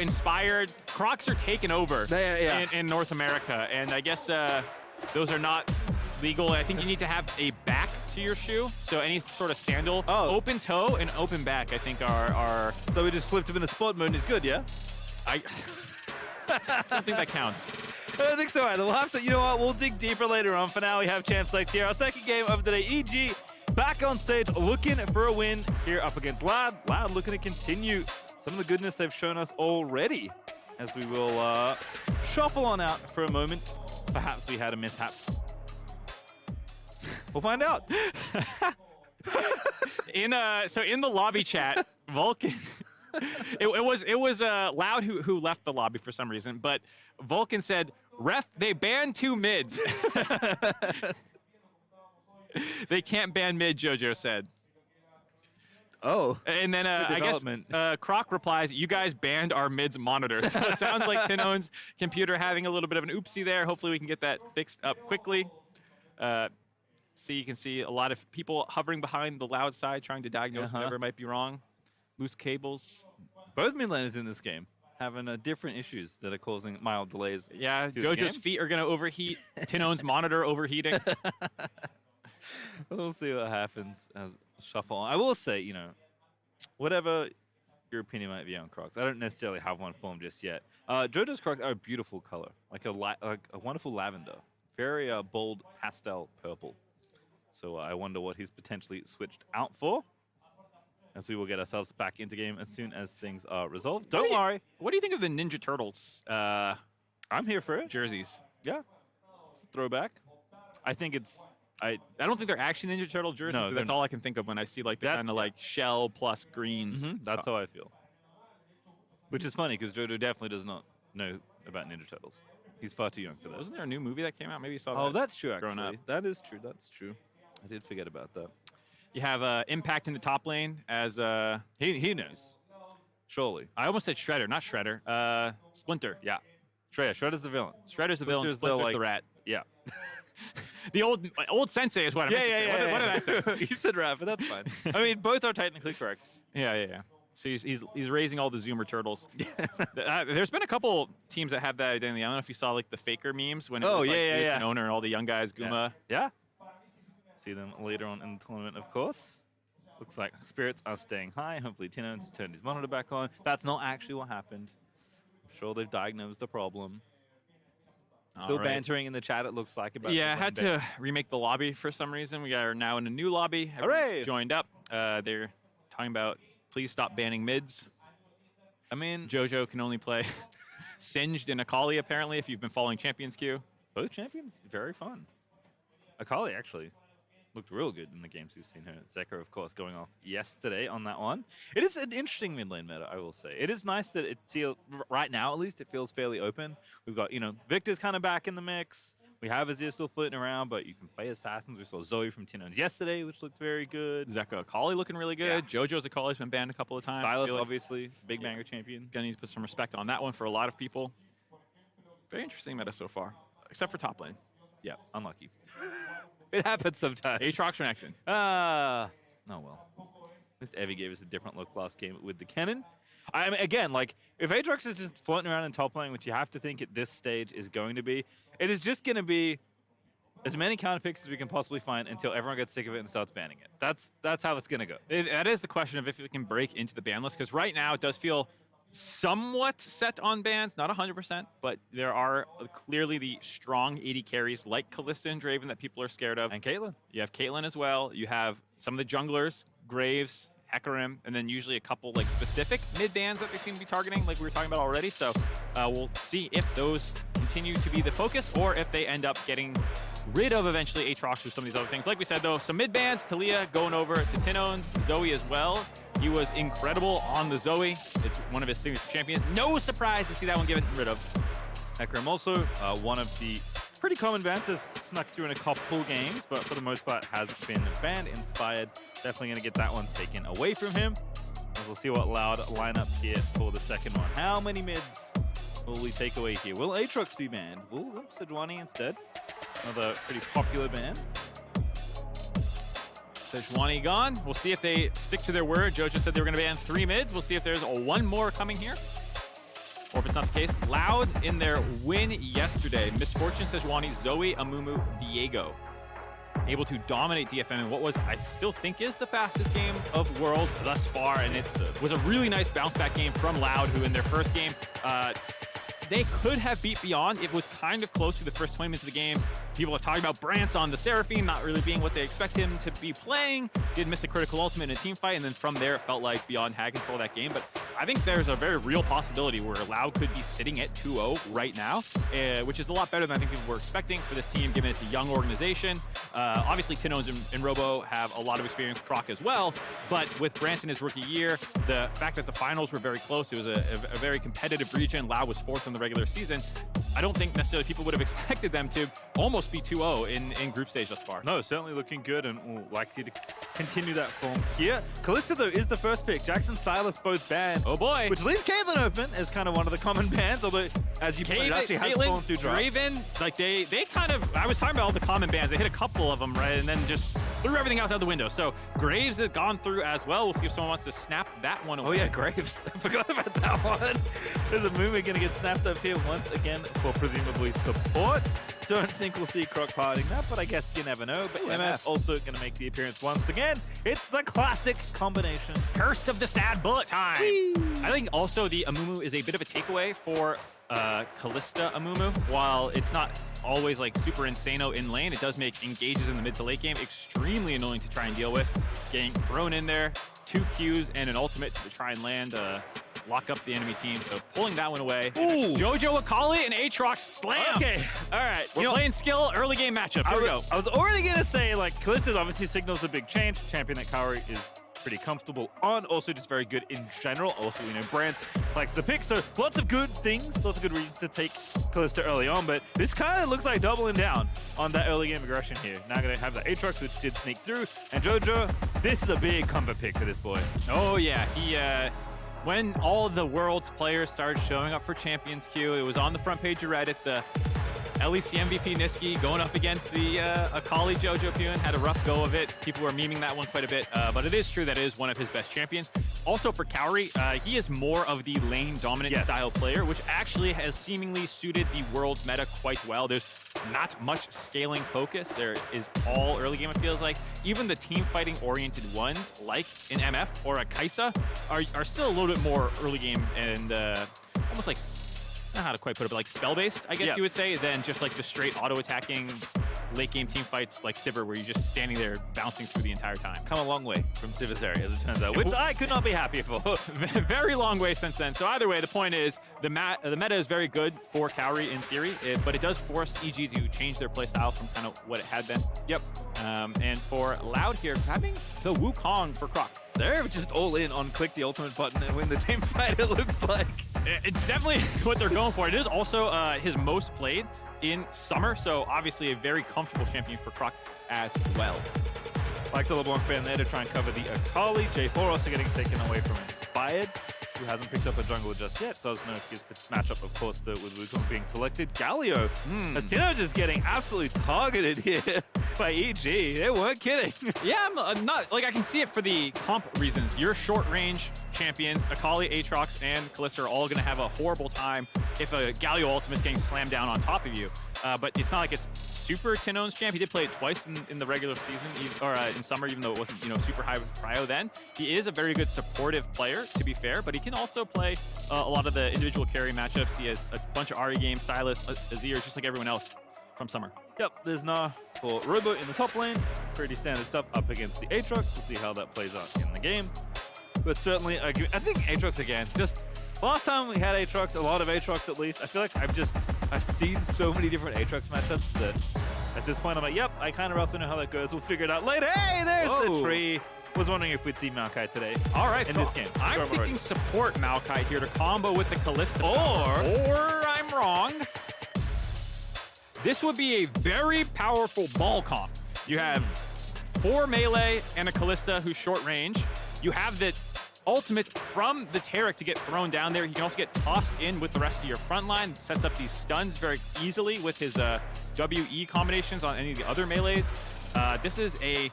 Inspired, Crocs are taken over in North America, and I guess those are not legal. I think you need to have a back to your shoe, so any sort of sandal, open toe and open back, I think are. So we just flipped him in a sport mode and it's good, yeah? I don't think that counts. I don't think so either. We'll have to, you know what, we'll dig deeper later on. For now, we have champ select here. Our second game of the day, EG, back on stage, looking for a win here up against Lad. Lad looking to continue some of the goodness they've shown us already, as we will shuffle on out for a moment. Perhaps we had a mishap. We'll find out. So in the lobby chat, Vulcan, it was Loud who left the lobby for some reason, but Vulcan said, "Ref, they banned 2 mids." They can't ban mid, JoJo said. Oh. And then I guess Croc replies, "You guys banned our mids monitor." So it sounds like Tinone's computer having a little bit of an oopsie there. Hopefully we can get that fixed up quickly. You can see a lot of people hovering behind the Loud side trying to diagnose whatever might be wrong. Loose cables. Both mid laners in this game having different issues that are causing mild delays. Yeah, JoJo's feet are going to overheat. Tinone's monitor overheating. We'll see what happens as shuffle on. I will say, you know, whatever your opinion might be on Crocs, I don't necessarily have one formed just yet. JoJo's Crocs are a beautiful color, like a wonderful lavender, very bold pastel purple. So I wonder what he's potentially switched out for, as we will get ourselves back into game as soon as things are resolved. Don't worry. What do you think of the Ninja Turtles I'm here for it. jerseys? Yeah. It's a throwback. I think it's... I don't think they're actually Ninja Turtle jerseys, but that's all I can think of when I see like the kind of like shell plus green. That's how I feel. Which is funny, because JoJo definitely does not know about Ninja Turtles. He's far too young for that. Wasn't there a new movie that came out? Maybe you saw that. Oh, that's true, actually. Growing up. That is true. That's true. I did forget about that. You have Impact in the top lane as He knows. Surely. I almost said Shredder, not Shredder. Splinter. Yeah. Shredder's the villain. Shredder's the villain. Splinter's the rat. Yeah. The old sensei is what I meant to say. What did I say? You said rat, but that's fine. I mean, both are technically correct. Yeah. So he's raising all the Zoomer turtles. There's been a couple teams that have that identity. I don't know if you saw like the Faker memes when it was like Owner and all the young guys, Guma. Yeah. See them later on in the tournament, of course. Looks like spirits are staying high. Hopefully Tinone's turned his monitor back on. That's not actually what happened. I'm sure they've diagnosed the problem. Still bantering in the chat, it looks like. About I had to remake the lobby for some reason. We are now in a new lobby. Hooray! Joined up. They're talking about, please stop banning mids. I mean, JoJo can only play Singed and Akali, apparently, if you've been following Champions Queue. Both champions, very fun. Akali, actually, looked real good in the games we've seen her. Zeka, of course, going off yesterday on that one. It is an interesting mid lane meta, I will say. It is nice that it feels, right now at least, it feels fairly open. We've got, Victor's kind of back in the mix. We have Azir still flitting around, but you can play assassins. We saw Zoe from Tinone's yesterday, which looked very good. Zeka Akali looking really good. Yeah. JoJo's Akali's been banned a couple of times. Silas, obviously, big banger champion. Gonna need to put some respect on that one for a lot of people. Very interesting meta so far, except for top lane. Yeah, unlucky. It happens sometimes. Aatrox connection. Oh well. At least Evie gave us a different look last game with the cannon. I mean, again, like, if Aatrox is just floating around in top lane, which you have to think at this stage is going to be, it is just going to be as many counter picks as we can possibly find until everyone gets sick of it and starts banning it. That's how it's going to go. That is the question of if it can break into the ban list, because right now it does feel somewhat set on bans, not 100%, but there are clearly the strong AD carries like Kalista and Draven that people are scared of. And Caitlyn. You have Caitlyn as well. You have some of the junglers, Graves, Hecarim, and then usually a couple like specific mid bans that they seem to be targeting, like we were talking about already. So we'll see if those continue to be the focus or if they end up getting rid of eventually Aatrox with some of these other things. Like we said though, some mid bans, Talia going over to Tinone's, Zoe as well. He was incredible on the Zoe. It's one of his signature champions. No surprise to see that one given rid of. Hecarim also one of the pretty common bans, has snuck through in a couple games, but for the most part has been banned, inspired. Definitely going to get that one taken away from him. And we'll see what Loud line up here for the second one. How many mids will we take away here? Will Aatrox be banned? Will Sejuani instead? Another pretty popular ban. Sejuani gone. We'll see if they stick to their word. JoJo said they were going to ban 3 mids. We'll see if there's one more coming here. if it's not the case. Loud in their win yesterday. Misfortune Sejuani, Zoe, Amumu, Diego. Able to dominate DFM in what was, I still think, is the fastest game of Worlds thus far, and it was a really nice bounce back game from Loud, who in their first game, they could have beat Beyond. It was kind of close to the first 20 minutes of the game. People are talking about Brance on the Seraphine not really being what they expect him to be playing. Did miss a critical ultimate in a team fight, and then from there it felt like Beyond had control of that game. But I think there's a very real possibility where Loud could be sitting at 2-0 right now, which is a lot better than I think people were expecting for this team, given it's a young organization. Obviously, Tinones and Robo have a lot of experience, Croc as well, but with Brance in his rookie year, the fact that the finals were very close, it was a very competitive region. Loud was fourth in the regular season. I don't think necessarily people would have expected them to almost be 2-0 in group stage thus far. No, certainly looking good and likely to continue that form here. Kalista, though, is the first pick. Jackson, Silas both banned. Oh boy. Which leaves Caitlyn open as kind of one of the common bans, although, as you pointed out, she has fallen through drafts. Raven, like they kind of, I was talking about all the common bans. They hit a couple of them, right, and then just threw everything else out the window. So Graves has gone through as well. We'll see if someone wants to snap that one away. Oh yeah, Graves. I forgot about that one. There's a movement going to get snapped up here once again for presumably support. Don't think we'll see Croc parting that, but I guess you never know. But MF also going to make the appearance once again. It's the classic combination. Curse of the sad bullet time. Whee! I think also the Amumu is a bit of a takeaway for Kalista Amumu. While it's not always like super insano in lane, it does make engages in the mid to late game extremely annoying to try and deal with. Getting thrown in there, 2 Qs and an ultimate to try and land lock up the enemy team. So pulling that one away. Ooh. Jojo Akali and Aatrox slam. Okay, all right. We're playing skill early game matchup. Here we go. I was already going to say, like, Kalista obviously signals a big change. Champion that Kaori is pretty comfortable on. Also just very good in general. Also, we know Brance likes the pick. So lots of good things, lots of good reasons to take Kalista early on. But this kind of looks like doubling down on that early game aggression here. Now going to have the Aatrox, which did sneak through. And Jojo, this is a big comfort pick for this boy. Oh, yeah. He, when all the world's players started showing up for Champions Queue, it was on the front page of Reddit. The LEC MVP Niski going up against the Akali Jojo Pyun had a rough go of it. People were memeing that one quite a bit, but it is true that it is one of his best champions. Also for Kaori, he is more of the lane dominant style player, which actually has seemingly suited the world's meta quite well. There's not much scaling focus. There is all early game, it feels like. Even the team fighting oriented ones, like an MF or a Kaisa, are still a little bit more early game and almost like, I don't know how to quite put it, but like spell-based, I guess you would say, than just like the straight auto-attacking late-game team fights like Sivir, where you're just standing there bouncing through the entire time. Come a long way from Sivir's area, as it turns out, which I could not be happy for. Very long way since then. So either way, the point is, the meta is very good for Kaori in theory, but it does force EG to change their playstyle from kind of what it had been. Yep. And for Loud here, grabbing the Wukong for Croc. They're just all in on click the ultimate button and win the team fight, it looks like. It's definitely what they're going for. It is also his most played in summer, so obviously a very comfortable champion for Croc as well. Like the LeBlanc fan there to try and cover the Akali. J4 also getting taken away from Inspired, who hasn't picked up a jungle just yet. Does know his matchup, of course, with Wukong being selected. Galio, as Tino just getting absolutely targeted here by EG. They weren't kidding. Yeah, I'm not, like, I can see it for the comp reasons. Your short range champions, Akali, Aatrox, and Kalista are all going to have a horrible time if a Galio ultimate's getting slammed down on top of you. But it's not like it's super Tinone's champ. He did play it twice in the regular season, or in summer, even though it wasn't, super high prio then. He is a very good supportive player, to be fair, but he can also play a lot of the individual carry matchups. He has a bunch of Ahri games, Silas, Azir, just like everyone else from summer. Yep, there's Nah for Robo in the top lane. Pretty standard stuff up against the Aatrox. We'll see how that plays out in the game. But certainly, I think Aatrox again, just last time we had Aatrox, a lot of Aatrox at least, I feel like I've seen so many different Aatrox matchups that at this point I'm like, yep, I kind of roughly know how that goes. We'll figure it out later. Hey, there's the tree. Was wondering if we'd see Maokai today. All right, in this game. I'm thinking support Maokai here to combo with the Kalista. Or I'm wrong. This would be a very powerful ball comp. You have 4 melee and a Kalista who's short range. You have the ultimate from the Taric to get thrown down there. You can also get tossed in with the rest of your front line. Sets up these stuns very easily with his WE combinations on any of the other melees. This is a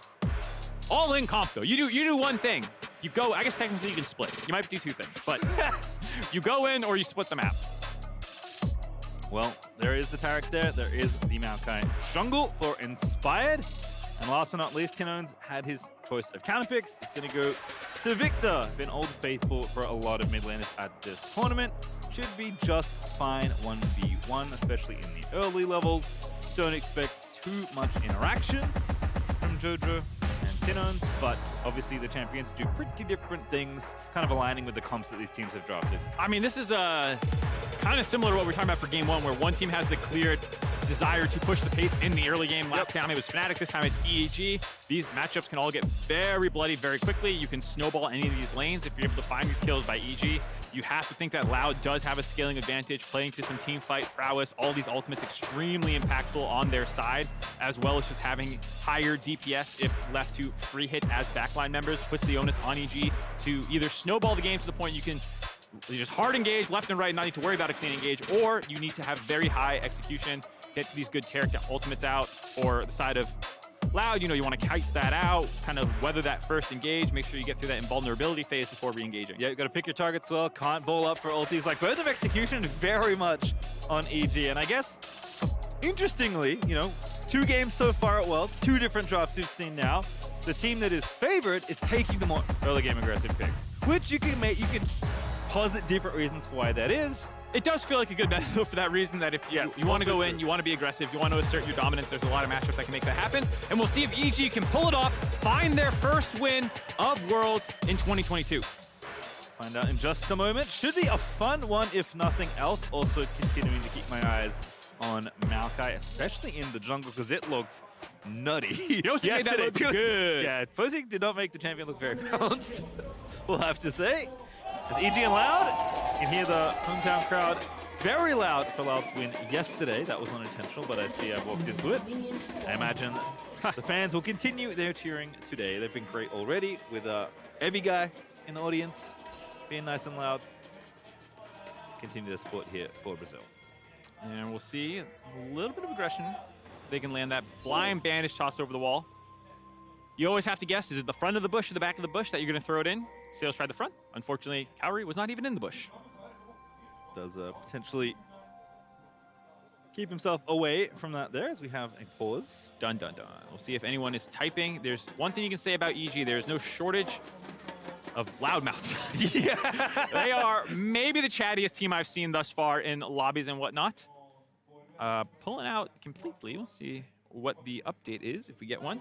all-in comp though. You do one thing. you go, I guess technically you can split. You might do two things, but you go in or you split the map. Well, there is the Tarek there. There is the Maokai jungle for Inspired. And last but not least, Tinones had his choice of counter picks. It's going to go to Victor. Been old faithful for a lot of mid laners at this tournament. Should be just fine 1v1, especially in the early levels. Don't expect too much interaction from Jojo and Tinones, but obviously the champions do pretty different things, kind of aligning with the comps that these teams have drafted. I mean, this is kind of similar to what we were talking about for game one, where one team has the clear desire to push the pace in the early game. Last time it was Fnatic, this time it's EEG. These matchups can all get very bloody very quickly. You can snowball any of these lanes if you're able to find these kills by EG. You have to think that Loud does have a scaling advantage, playing to some team fight prowess. All these ultimates extremely impactful on their side, as well as just having higher DPS if left to free hit as backline members. Puts the onus on EG to either snowball the game to the point you can just hard engage left and right, not need to worry about a clean engage, or you need to have very high execution, get these good character ultimates out. For the side of Loud, you want to kite that out, kind of weather that first engage, make sure you get through that invulnerability phase before re-engaging. Yeah, you got to pick your targets well, can't ball up for ultis. Like, both of execution very much on EG. And I guess, interestingly, 2 games so far at Worlds, 2 different drafts we've seen now. The team that is favored is taking the more early game aggressive picks, which you can posit different reasons for why that is. It does feel like a good bet for that reason, that if you want to go in, you want to be aggressive, you want to assert your dominance, there's a lot of matchups that can make that happen. And we'll see if EG can pull it off, find their first win of Worlds in 2022. Find out in just a moment. Should be a fun one, if nothing else. Also continuing to keep my eyes on Maokai, especially in the jungle, because it looked nutty. Yosi made that look good. Yeah, Fozig did not make the champion look very balanced, we'll have to say. As EG and Loud, you can hear the hometown crowd very loud for Loud's win yesterday. That was unintentional, but I see I've walked into it. I imagine the fans will continue their cheering today. They've been great already, with every guy in the audience being nice and loud. Continue the support here for Brazil. And we'll see a little bit of aggression. They can land that blind bandage tossed over the wall. You always have to guess, is it the front of the bush or the back of the bush that you're going to throw it in? Sales tried the front. Unfortunately, Kaori was not even in the bush. Does potentially keep himself away from that there, as we have a pause. Dun, dun, dun. We'll see if anyone is typing. There's one thing you can say about EG. There's no shortage of loudmouths. Yeah. They are maybe the chattiest team I've seen thus far in lobbies and whatnot. Pulling out completely. We'll see what the update is if we get one.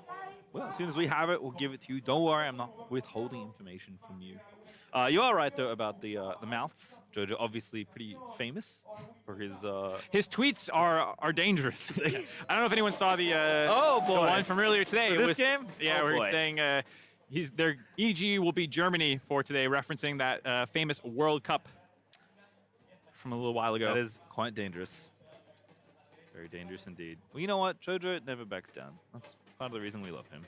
Well, as soon as we have it, we'll give it to you. Don't worry, I'm not withholding information from you. You are right, though, about the mouths. Jojo, obviously pretty famous for his tweets are dangerous. I don't know if anyone saw the one from earlier today. For this game? Yeah, where he's saying their EG will be Germany for today, referencing that famous World Cup from a little while ago. That is quite dangerous. Very dangerous indeed. Well, you know what? Jojo never backs down. That's part of the reason we love him.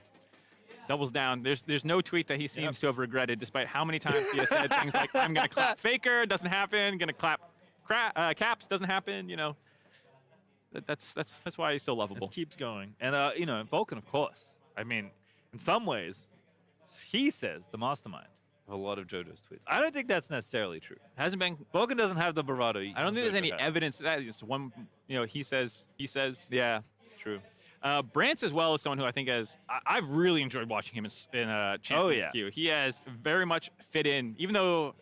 Doubles down. There's no tweet that he seems to have regretted, despite how many times he has said things like, I'm going to clap Faker, doesn't happen, going to clap Caps, doesn't happen, That's why he's so lovable. It keeps going. And, Vulcan, of course. I mean, in some ways, he says the mastermind of a lot of JoJo's tweets. I don't think that's necessarily true. Hasn't been. Vulcan doesn't have the bravado. I don't think there's any evidence that it's one, he says. Yeah, true. Brance as well is someone who I think I've really enjoyed watching him in Champions Queue. He has very much fit in, even though,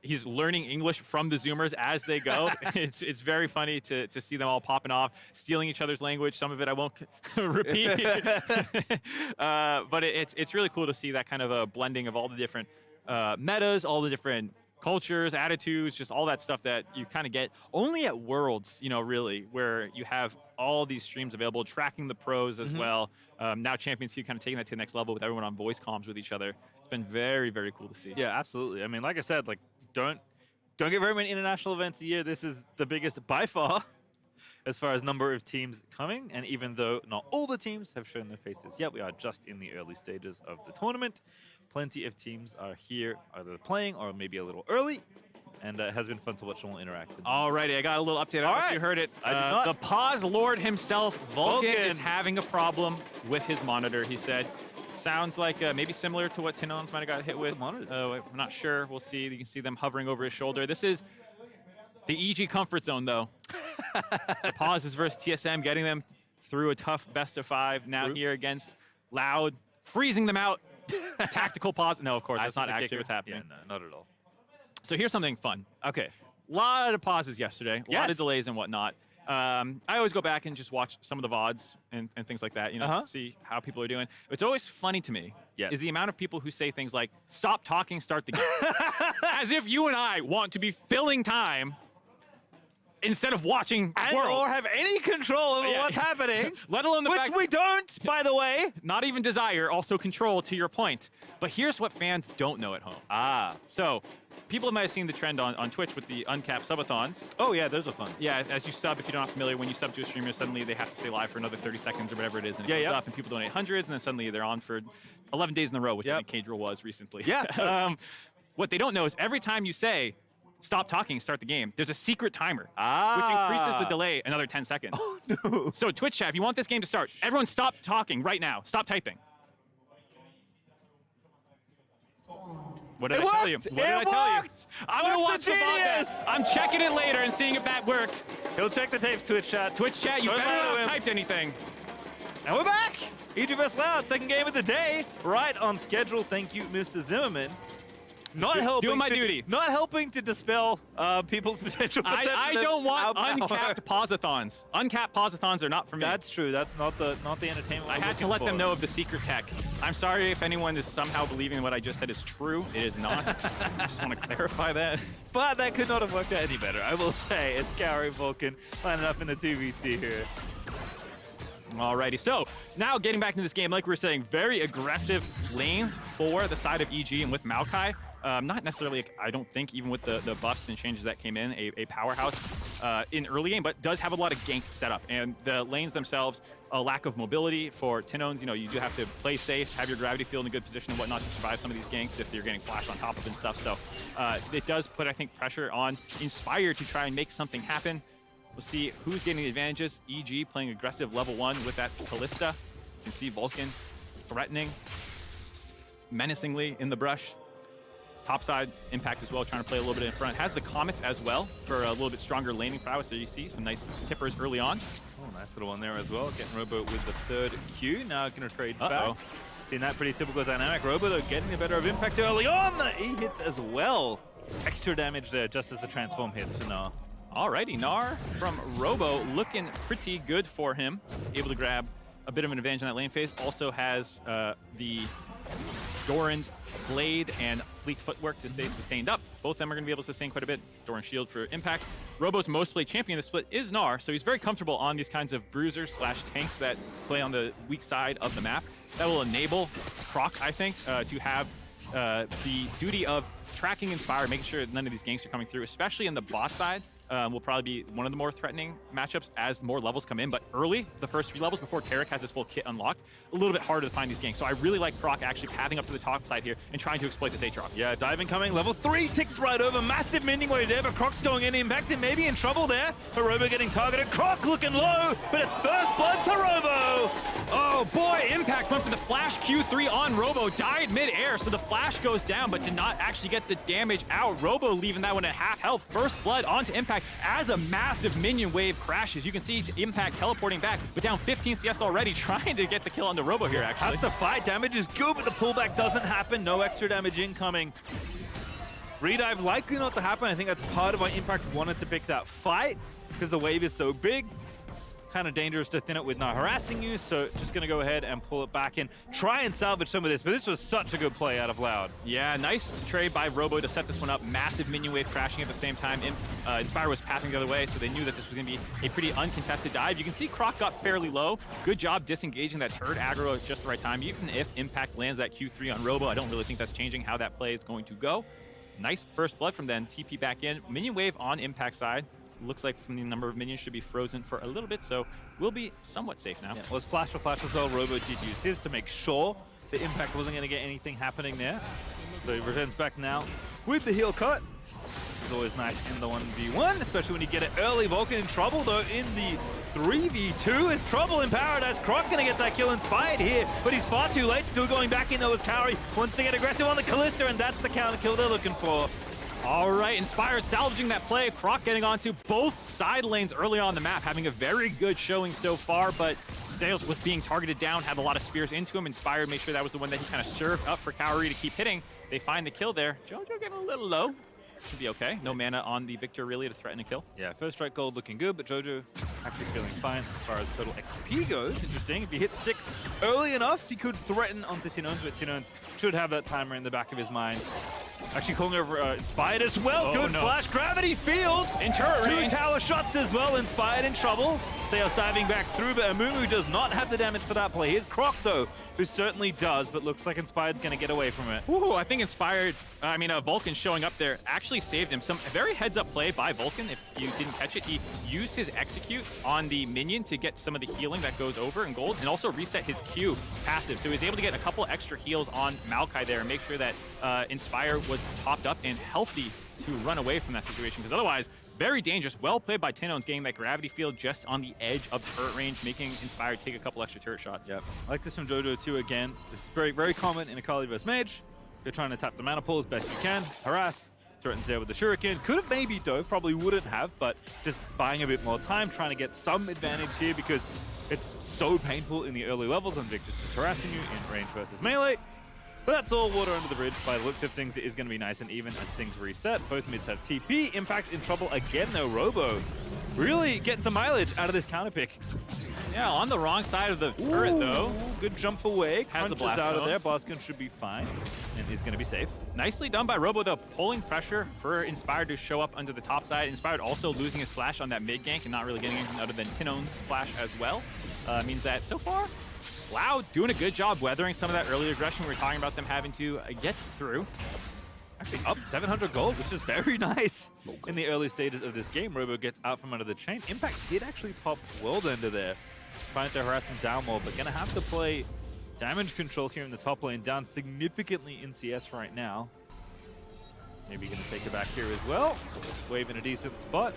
he's learning English from the Zoomers as they go. It's very funny to see them all popping off, stealing each other's language. Some of it I won't repeat. But it's really cool to see that kind of a blending of all the different metas, all the different cultures, attitudes, just all that stuff that you kind of get only at Worlds, really, where you have all these streams available, tracking the pros as well. Now Champions Queue kind of taking that to the next level with everyone on voice comms with each other. It's been very, very cool to see. Yeah, absolutely. I mean, like I said, don't get very many international events a year. This is the biggest by far as far as number of teams coming. And even though not all the teams have shown their faces yet, we are just in the early stages of the tournament. Plenty of teams are here either playing or maybe a little early. And it has been fun to watch them all interact. Alrighty, I got a little update. I don't know if you heard it. I did not. The Pause Lord himself, Vulcan, is having a problem with his monitor. He said Sounds like maybe similar to what Tinons might have got hit with. the monitors? I'm not sure. We'll see. You can see them hovering over his shoulder. This is the EG comfort zone, though. The pauses versus TSM, getting them through a tough best-of-5. Now here against Loud, freezing them out. Tactical pause. No, of course, that's not actually what's happening. Yeah, no, not at all. So here's something fun. Okay. A lot of pauses yesterday, a lot of Yes. delays and whatnot. I always go back and just watch some of the VODs and things like that, you know, see how people are doing. It's always funny to me is the amount of people who say things like, stop talking, start the game. As if you and I want to be filling time instead of watching Worlds. Or have any control over what's happening. Let alone the Which fact we don't, by the way. not even desire, also control, to your point. But here's what fans don't know at home. So people might have seen the trend on Twitch with the uncapped subathons. Oh, yeah, those are fun. Yeah, as you sub, if you're not familiar, when you sub to a streamer, suddenly they have to stay live for another 30 seconds or whatever it is, and it goes up, and people donate hundreds, and then suddenly they're on for 11 days in a row, which I think Cage Rule was recently. Yeah. What they don't know is every time you say, stop talking, start the game, there's a secret timer, which increases the delay another 10 seconds. Oh, no. So Twitch chat, if you want this game to start, everyone stop talking right now. Stop typing. What did I tell you? What did I tell you? I'm going to watch the VOD. I'm checking it later and seeing if that worked. He'll check the tapes, Twitch chat. Twitch chat, you Don't better lie to not him. have typed anything. And we're back! EG vs Loud, second game of the day. Right on schedule. Thank you, Mr. Zimmerman. Doing my duty. Not helping to dispel people's potential perception I of don't want our power. uncapped pausathons. Uncapped pausathons are not for me. That's true. That's not the entertainment. I had to let them know of the secret tech. I'm sorry if anyone is somehow believing what I just said is true. It is not. I just want to clarify that. But that could not have worked out any better. I will say it's Gary Vulcan lining up in the 2v2 here. Alrighty, so now getting back into this game, like we were saying, very aggressive lanes for the side of EG and with Maokai. Not necessarily, I don't think, even with the buffs and changes that came in, a powerhouse in early game, but does have a lot of gank setup. And the lanes themselves, a lack of mobility for Tinons. You know, you do have to play safe, have your gravity field in a good position and whatnot to survive some of these ganks if you're getting flashed on top of and stuff. So it does put, I think, pressure on Inspire to try and make something happen. We'll see who's getting the advantages. EG playing aggressive level 1 with that Callista. You can see Vulcan threatening menacingly in the brush. Topside Impact as well, trying to play a little bit in front. Has the Comet as well for a little bit stronger laning prowess. So you see some nice tippers early on. Oh, nice little one there as well. Getting Robo with the third Q. Now going to trade back. Seeing that pretty typical dynamic. Robo, though, getting the better of Impact early on. The E hits as well. Extra damage there just as the transform hits for Gnar. Alrighty, Gnar from Robo looking pretty good for him. Able to grab a bit of an advantage in that lane phase. Also has the Doran's Blade and Fleet Footwork to stay sustained up. Both of them are going to be able to sustain quite a bit. Doran's Shield for impact. Robo's most played champion in the split is Gnar, so he's very comfortable on these kinds of bruisers / tanks that play on the weak side of the map. That will enable Croc, I think, to have the duty of tracking Inspire, making sure that none of these ganks are coming through, especially in the bot side. Will probably be one of the more threatening matchups as more levels come in, but early, the first 3 levels before Tarek has his full kit unlocked, a little bit harder to find these ganks. So I really like Croc actually pathing up to the top side here and trying to exploit this Aatrox. Yeah, dive incoming, level 3 ticks right over, massive mending wave there, but Croc's going in, impacted, maybe in trouble there. But Robo getting targeted, Croc looking low, but it's first blood to Robo! Oh boy, Impact went for the flash Q3 on Robo, died mid-air, so the flash goes down, but did not actually get the damage out. Robo leaving that one at half health, first blood onto Impact as a massive minion wave crashes. You can see Impact teleporting back, but down 15 CS already, trying to get the kill on the Robo here, actually. Has to fight, damage is good, but the pullback doesn't happen, no extra damage incoming. Redive likely not to happen. I think that's part of why Impact wanted to pick that fight, because the wave is so big. Kind of dangerous to thin it with not harassing you, so just going to go ahead and pull it back and try and salvage some of this, but this was such a good play out of Loud. Yeah, nice trade by Robo to set this one up. Massive minion wave crashing at the same time. Inspire was pathing the other way, so they knew that this was going to be a pretty uncontested dive. You can see Croc got fairly low. Good job disengaging that third aggro at just the right time. Even if Impact lands that Q3 on Robo, I don't really think that's changing how that play is going to go. Nice first blood from them. TP back in. Minion wave on Impact side. Looks like from the number of minions should be frozen for a little bit, so we'll be somewhat safe now. Yeah, well, it's flash for flash as well. Robo did use his to make sure the Impact wasn't going to get anything happening there. So he returns back now with the heel cut. is always nice in the 1v1, especially when you get it early. Vulcan in trouble, though, in the 3v2. Is trouble in paradise. Croc gonna get that kill inspired here, but he's far too late. Still going back in, though, as Kaori wants to get aggressive on the Callista, and that's the counter kill they're looking for. All right, Inspired salvaging that play. Croc getting onto both side lanes early on the map, having a very good showing so far, but Sales was being targeted down, had a lot of spears into him. Inspired made sure that was the one that he kind of served up for Kaori to keep hitting. They find the kill there. Jojo getting a little low. Should be okay. No mana on the Victor really to threaten a kill. Yeah, first strike gold looking good, but Jojo actually feeling fine as far as total XP goes. Interesting. If he hits 6 early enough, he could threaten onto Tinones, but Tinones should have that timer in the back of his mind. Actually calling over Inspired as well. Good flash. Gravity field. In turret range. 2 tower shots as well. Inspired in trouble. Seos diving back through, but Amumu does not have the damage for that play. Here's Croc, though, who certainly does, but looks like Inspired's going to get away from it. Ooh, I think Vulcan showing up there actually saved him. Some very heads-up play by Vulcan. If you didn't catch it, he used his execute on the minion to get some of the healing that goes over in gold, and also reset his Q passive. So he was able to get a couple extra heals on Maokai there and make sure that Inspire was topped up and healthy to run away from that situation, because otherwise, very dangerous. Well played by Tinones, getting that gravity field just on the edge of turret range, making Inspired take a couple extra turret shots. Yep. I like this from Jojo too again. This is very, very common in Akali vs Mage. You're trying to tap the mana pool as best you can, harass, threatens there with the Shuriken. Could have maybe dove, probably wouldn't have, but just buying a bit more time, trying to get some advantage here because it's so painful in the early levels on Victor just harassing you in range versus melee. But that's all water under the bridge. By the looks of things, it is going to be nice and even as things reset. Both mids have TP. Impact's in trouble again, though. Robo really getting some mileage out of this counter pick. Yeah, on the wrong side of the turret, though. Good jump away. Has the Crunches blast out of zone. there. Boskin should be fine and is going to be safe. Nicely done by Robo, though, pulling pressure for Inspired to show up under the top side. Inspired also losing his flash on that mid gank and not really getting anything other than Tinone's flash as well. Means that so far, Loud doing a good job weathering some of that early aggression we were talking about them having to get through. Actually up 700 gold, which is very nice in the early stages of this game. Robo gets out from under the chain. Impact did actually pop World Ender there, trying to harass him down more, but gonna have to play damage control here in the top lane, down significantly in CS right now. Maybe gonna take her back here as well. Wave in a decent spot.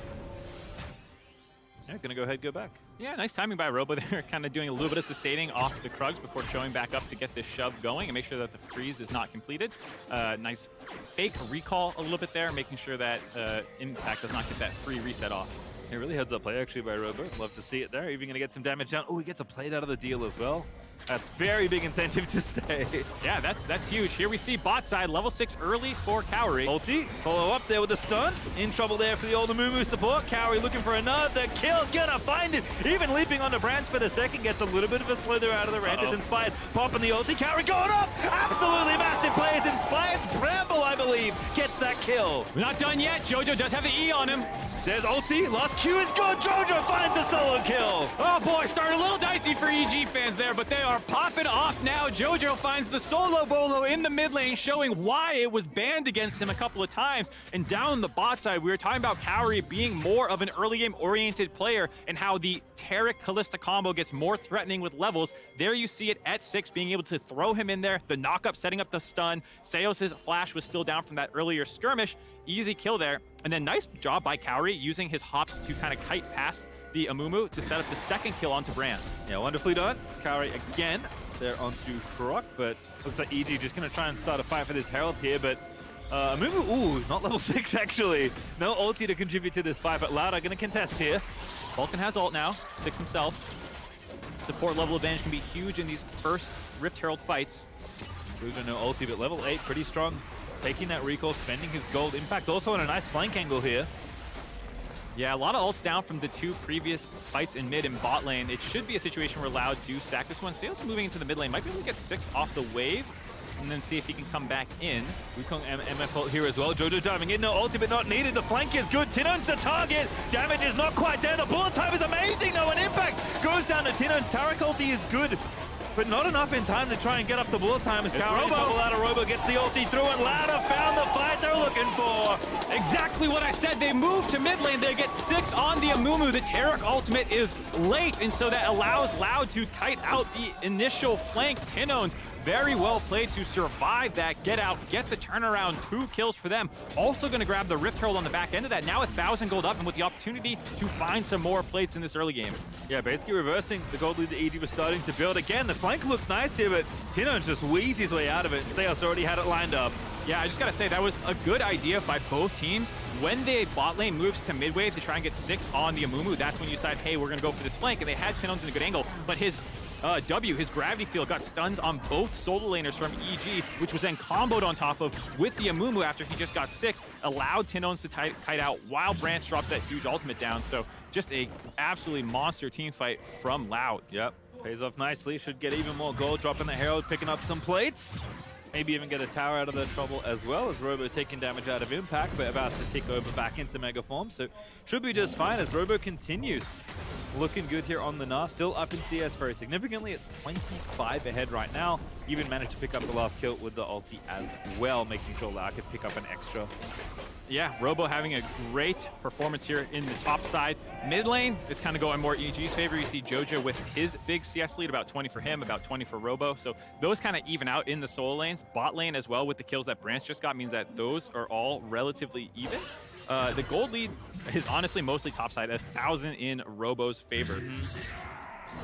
Yeah, gonna go ahead, go back. Yeah, nice timing by Robo there, kind of doing a little bit of sustaining off the Krugs before showing back up to get this shove going and make sure that the freeze is not completed. Nice fake recall a little bit there, making sure that Impact does not get that free reset off. It really heads up play actually by Robo. Love to see it there. Even gonna get some damage down. Oh, he gets a plate out of the deal as well. That's very big incentive to stay. Yeah, that's huge. Here we see bot side, level 6 early for Kaori. Ulti, follow up there with the stun. In trouble there for the old Amumu support. Kaori looking for another kill, gonna find it. Even leaping onto Branch for the second, gets a little bit of a slither out of the red. Is Inspired popping the ulti. Kaori going up! Absolutely massive plays. Inspired's Bramble, I believe, gets that kill. We're not done yet. Jojo does have the E on him. There's ulti, last Q is good. Jojo finds the solo kill. Oh boy, started a little dicey for EG fans there, but they are popping off now. Jojo finds the solo bolo in the mid lane, showing why it was banned against him a couple of times. And down the bot side, we were talking about Kaori being more of an early game oriented player and how the Taric Callista combo gets more threatening with levels. There you see it at 6, being able to throw him in there. The knockup setting up the stun. Seos' flash was still down from that earlier skirmish. Easy kill there. And then nice job by Kaori using his hops to kind of kite past the Amumu to set up the second kill onto Brands. Yeah, wonderfully done. It's Kaori again. They're onto Croc, but looks like EG just going to try and start a fight for this Herald here, but Amumu, ooh, not level 6 actually. No ulti to contribute to this fight, but Loud are going to contest here. Vulcan has ult now, 6 himself. Support level advantage can be huge in these first Rift Herald fights. Bruiser no ulti, but level 8, pretty strong. Taking that recall, spending his gold. Impact also on a nice flank angle here. Yeah, a lot of ults down from the 2 previous fights in mid and bot lane. It should be a situation where Loud do sack this one. Seos moving into the mid lane. Might be able to get 6 off the wave and then see if he can come back in. Wukong MF ult here as well. Jojo diving in, no ultimate not needed. The flank is good. Tinone's the target. Damage is not quite there. The bullet time is amazing though, and Impact goes down to Tinone's. Taric ulti is good, but not enough in time to try and get up the bullet time as Kaori bubble out of Robo gets the ulti through, and Lauda found the fight they're looking for. Exactly what I said. They move to mid lane. They get 6 6 on the Amumu. The Taric ultimate is late, and so that allows Loud to kite out the initial flank. Tinones very well played to survive that, get out, get the turnaround. 2 kills for them. Also going to grab the Rift Herald on the back end of that. Now 1,000 gold up and with the opportunity to find some more plates in this early game. Yeah, basically reversing the gold lead that EG was starting to build. Again, the flank looks nice here, but Tinones just weaves his way out of it. Seos already had it lined up. Yeah, I just gotta say, that was a good idea by both teams. When the bot lane moves to mid wave to try and get 6 on the Amumu, that's when you decide, hey, we're gonna go for this flank. And they had Tinones in a good angle, but his his gravity field got stuns on both solo laners from EG, which was then comboed on top of with the Amumu after he just got 6, allowed Tinones to kite out while Branch dropped that huge ultimate down. So just a absolutely monster team fight from Loud. Yep, pays off nicely. Should get even more gold, dropping the Herald, picking up some plates. Maybe even get a tower out of the trouble as well, as Robo taking damage out of Impact, but about to tick over back into Mega Form. So should be just fine as Robo continues. Looking good here on the Gnar, still up in CS very significantly. It's 25 ahead right now. Even managed to pick up the last kill with the ulti as well, making sure that I could pick up an extra. Yeah, Robo having a great performance here in the top side. Mid lane, it's kind of going more EG's favor. You see Jojo with his big CS lead, about 20 for him, about 20 for Robo. So those kind of even out in the solo lanes. Bot lane as well with the kills that Branch just got means that those are all relatively even. The gold lead is honestly mostly topside, 1,000 in Robo's favor.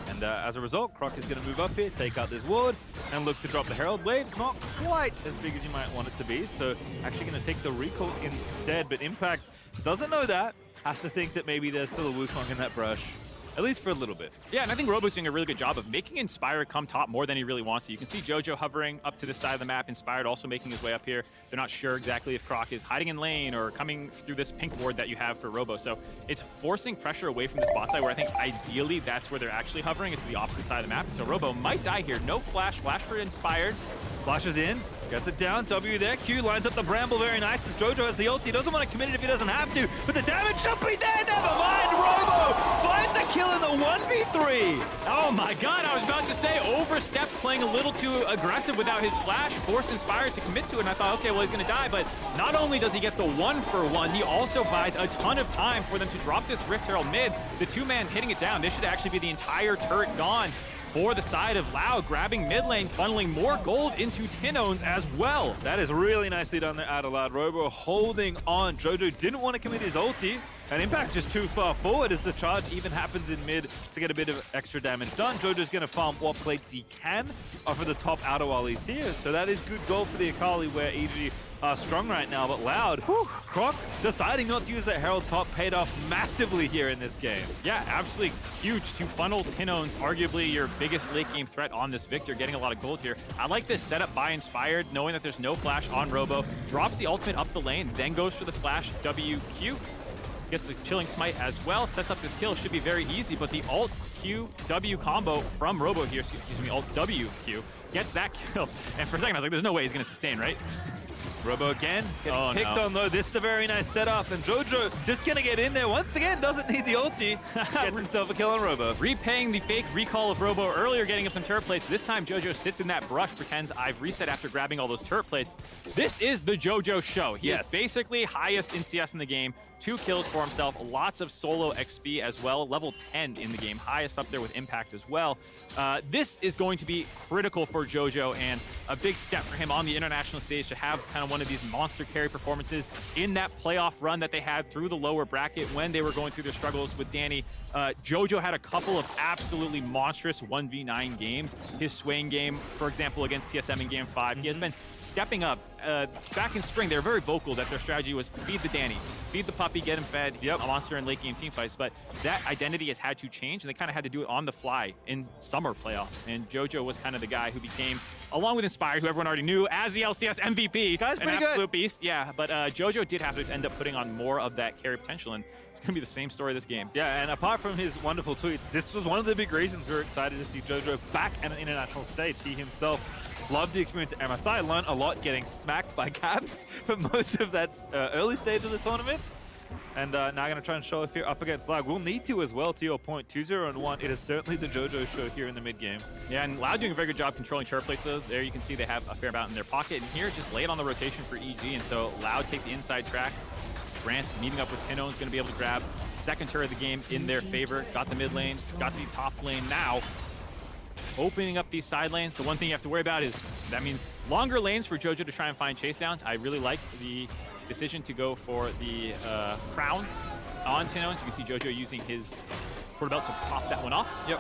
And as a result, Croc is going to move up here, take out this ward, and look to drop the Herald Waves. Not quite as big as you might want it to be, so actually going to take the recall instead. But Impact doesn't know that, has to think that maybe there's still a Wukong in that brush. At least for a little bit. Yeah, and I think Robo's doing a really good job of making Inspire come top more than he really wants to. You can see Jojo hovering up to the side of the map, Inspired also making his way up here. They're not sure exactly if Croc is hiding in lane or coming through this pink ward that you have for Robo. So it's forcing pressure away from this bot side where I think ideally that's where they're actually hovering. It's to the opposite side of the map. So Robo might die here. No flash for Inspired. Flashes in, gets it down, W there, Q lines up the Bramble very nice as Jojo has the ult. He doesn't want to commit it if he doesn't have to, but the damage should be there, never mind, Robo finds a kill in the 1v3. Oh my god, I was about to say, overstepped, playing a little too aggressive without his flash, forced Inspired to commit to it, and I thought, okay, well, he's gonna die, but not only does he get the 1-for-1, he also buys a ton of time for them to drop this Rift Herald mid. The 2-man hitting it down, this should actually be the entire turret gone for the side of Loud, grabbing mid lane, funneling more gold into Tinones as well. That is really nicely done there out of Loud. Robo holding on. Jojo didn't want to commit his ulti, and Impact just too far forward as the charge even happens in mid to get a bit of extra damage done. Jojo's going to farm what plates he can off of the top outer while he's here, so that is good gold for the Akali where EG are strong right now, but Loud, Croc deciding not to use that Herald top paid off massively here in this game. Yeah, absolutely huge to funnel Tinones, arguably your biggest late game threat on this Victor, getting a lot of gold here. I like this setup by Inspired, knowing that there's no flash on Robo, drops the ultimate up the lane, then goes for the flash WQ, gets the Chilling Smite as well, sets up this kill, should be very easy, but the alt Q W combo from Robo here, excuse me, alt WQ, gets that kill. And for a second I was like, there's no way he's gonna sustain, right? Robo again, getting picked on though. This is a very nice setup, and Jojo just gonna get in there once again, doesn't need the ulti, gets himself a kill on Robo. Repaying the fake recall of Robo earlier, getting him some turret plates. This time Jojo sits in that brush, pretends I've reset after grabbing all those turret plates. This is the Jojo show. He is basically highest in CS in the game. 2 kills for himself, lots of solo XP as well, level 10 in the game, highest up there with Impact as well. This is going to be critical for Jojo and a big step for him on the international stage to have kind of one of these monster carry performances in that playoff run that they had through the lower bracket when they were going through their struggles with Danny. Jojo had a couple of absolutely monstrous 1v9 games. His swaying game, for example, against TSM in Game 5, he has been stepping up. Back in spring, they were very vocal that their strategy was feed the Danny, feed the puppy, get him fed, a monster in late game team fights, but that identity has had to change, and they kind of had to do it on the fly in summer playoffs, and Jojo was kind of the guy who became, along with Inspired, who everyone already knew as the LCS MVP, guy's pretty an good. absolute beast, yeah, but Jojo did have to end up putting on more of that carry potential, and it's going to be the same story this game. Yeah, and apart from his wonderful tweets, this was one of the big reasons we were excited to see Jojo back at an international stage. He himself loved the experience at MSI, learned a lot getting smacked by Caps for most of that early stage of the tournament. And now going to try and show off here up against Lag. We'll need to as well, to your point. 2-0-1. It is certainly the Jojo show here in the mid game. Yeah, and Loud doing a very good job controlling turret plates though. There you can see they have a fair amount in their pocket. And here, just lay it on the rotation for EG. And so Loud take the inside track. Brant meeting up with Tino is going to be able to grab second turret of the game in their favor. Got the mid lane, got the top lane now. Opening up these side lanes. The one thing you have to worry about is that means longer lanes for Jojo to try and find chase downs. I really like the decision to go for the crown on Tino. You can see Jojo using his quarter belt to pop that one off. Yep.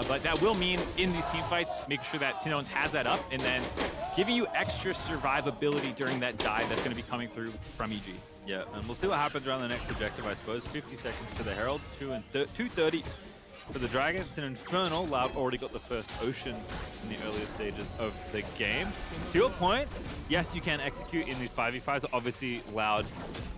But that will mean in these team fights, making sure that Tinones has that up and then giving you extra survivability during that dive that's going to be coming through from EG. Yeah, and we'll see what happens around the next objective, I suppose. 50 seconds to the Herald, 2:30 for the Dragon. It's an Infernal. Loud already got the first Ocean in the earlier stages of the game. To your point, yes, you can execute in these 5v5s. Obviously, Loud,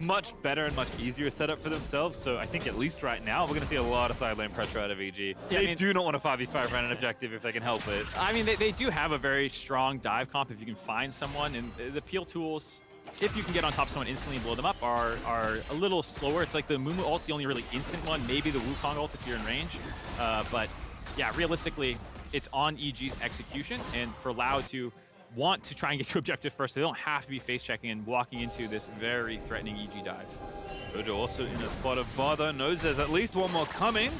much better and much easier setup for themselves. So I think at least right now, we're going to see a lot of side lane pressure out of EG. Yeah, they do not want a 5v5 around an objective if they can help it. I mean, they do have a very strong dive comp if you can find someone. And the peel tools, if you can get on top of someone instantly and blow them up, are a little slower. It's like the Mumu ult's the only really instant one, maybe the Wukong ult if you're in range. But yeah, realistically, it's on EG's execution. And for Loud to want to try and get to objective first, they don't have to be face checking and walking into this very threatening EG dive. Jojo also in a spot of bother, knows there's at least one more coming.